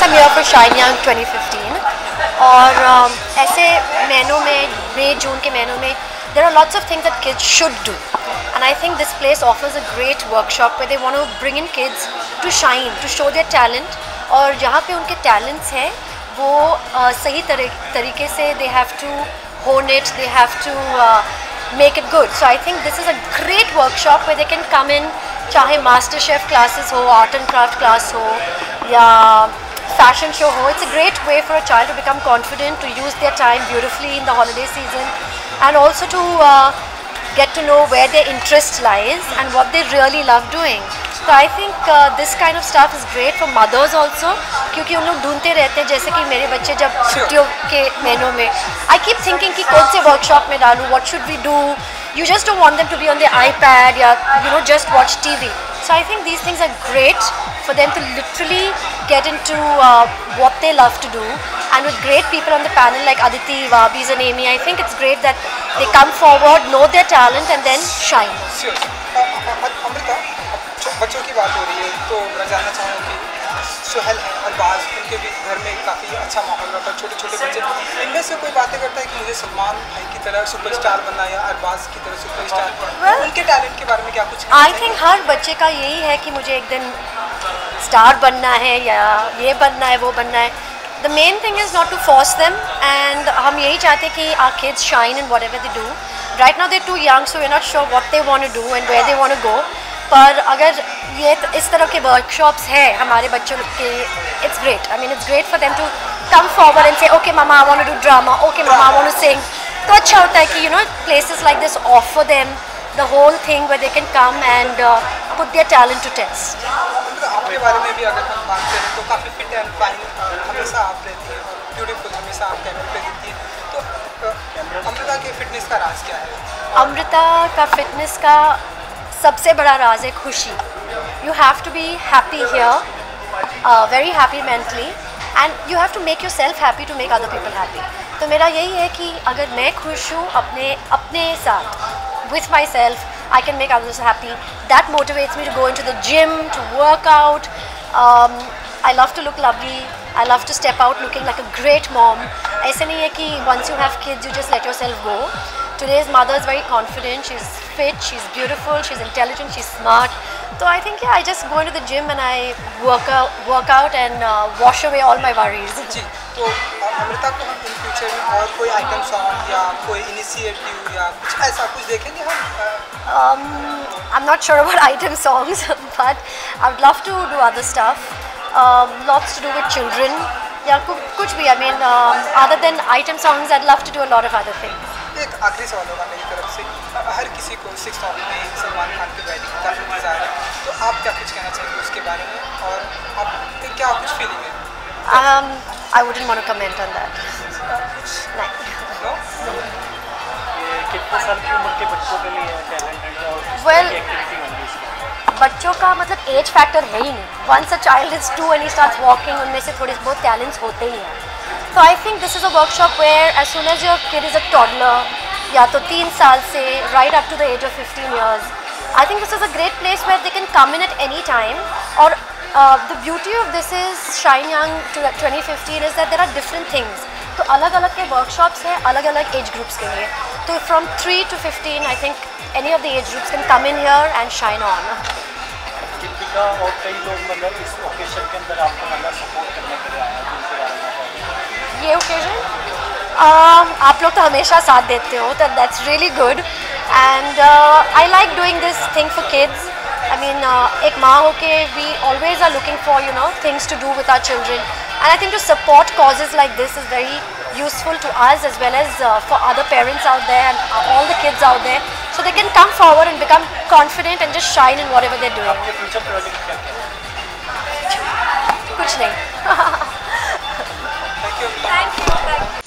I'm here for Shine Young 2015 और ऐसे महीनों में मई जून के महीनों में there are lots of things that kids should do, and I think this place offers a great workshop where they want to bring in kids to shine, to show their talent, और जहाँ पे उनके talents हैं वो सही तरीके से they have to hone it, they have to make it good. So I think this is a great workshop where they can come in, चाहे master chef classes हो, art and craft class हो या fashion show ho. It's a great way for a child to become confident, to use their time beautifully in the holiday season, and also to get to know where their interest lies and what they really love doing. So I think this kind of stuff is great for mothers also, क्योंकि उन लोग ढूंढते रहते हैं, जैसे कि मेरे बच्चे जब छुट्टियों के महीनों में I keep thinking कि कौन से workshop में डालूँ, what should we do. You just don't want them to be on their iPad या just watch TV. So I think these things are great for them to literally get into what they love to do, and with great people on the panel like Aditi, Wabis and Amy, I think it's great that they come forward, know their talent and then shine. Amrita, बच्चों की बात हो रही है तो मैं जानना चाहूँगा कि सुहेल है, अरबाज, उनके भी घर में काफ़ी अच्छा माहौल रहता है, छोटे छोटे बच्चे, इनमें से कोई बातें करता है कि मुझे सलमान भाई की तरह सुपरस्टार बनना या अरबाज की तरह सुपरस्टार, उनके टैलेंट के बारे में क्या कुछ? आई थिंक हर बच्चे का यही है कि मुझे एक दिन स्टार बनना है या ये बनना है वो बनना है. The main thing is not to force them, and हम यही चाहते हैं कि our kids shine in whatever they do. Right now they're too young, so we're not sure what they want to do and where they want to go. पर अगर ये इस तरह के workshops है हमारे बच्चों के, it's great. I mean it's great for them to come forward and say, okay mama, I want to do drama, okay mama, I want to sing. तो अच्छा होता है कि places like this offer them the whole thing where they can come and put their talent to test. आपके बारे में भी अगर हम बात करें तो काफ़ी फिट एंड फाइन हमेशा आप रहती हैं और ब्यूटीफुल हमेशा आप कैमरे पे दिखती हैं, तो अमृता के फिटनेस का राज क्या है? अमृता का फिटनेस का सबसे बड़ा राज है खुशी. You have to be happy here, very happy mentally, and you have to make yourself happy to make other people happy. तो मेरा यही है कि अगर मैं खुश हूँ अपने साथ, with myself, I can make others happy. That motivates me to go into the gym, to work out. I love to look lovely. I love to step out looking like a great mom. ऐसा नहीं है कि once you have kids, you just let yourself go. Today's mother is very confident. She's fit. She's beautiful. She's intelligent. She's smart. So I think I just go into the gym and I work out and wash away all my worries. जी, तो अमृता को हम in future में और कोई item song या कोई initiative या कुछ ऐसा कुछ देखेंगे हम? I'm not sure about item songs, but I would love to do other stuff. Lots to do with children. या कुछ भी. I mean, other than item songs, I'd love to do a lot of other things. एक आखिरी सवाल होगा मेरी तरफ से. हर किसी को 6th August में सलमान खान की वेडिंग का इंतजार है, तो आप क्या कुछ कहना चाहेंगे उसके बारे में और आप क्या कुछ फीलिंग है? I wouldn't want to comment on that. No? कितने साल की उम्र के बच्चों के लिए टैलेंट है और Well, एक्टिविटी होगी इसमें? बच्चों का मतलब एज फैक्टर है ही नहीं. Once a child is 2 and he starts walking, उनमें से थोड़े बहुत टैलेंट्स होते ही हैं. So I think this is a workshop where as soon as your kid is a toddler, या तो 3 साल से right up to the age of 15 years, I think this is a great place where they can come in at any time. और the beauty of this is Shine Young 2015 is that there are different things. तो अलग अलग के workshops हैं अलग अलग age groups के लिए. तो from 3 to 15 I think any of the age groups can come in here and shine on. Deepika और कई लोग मतलब इस ओकेजन के अंदर आपको मतलब सपोर्ट करने के लिए आए हैं, जिनके बारे में ये ओकेजन आप लोग तो हमेशा साथ देते हो, तो that's really good. And I like doing this thing for kids. I mean, एक माँ होके we always are looking for things to do with our children, and I think to support causes like this is very useful to us as well as for other parents out there and all the kids out there, so they can come forward and become confident and just shine in whatever they're doing. आपके future project क्या क्या है? कुछ नहीं. Thank you.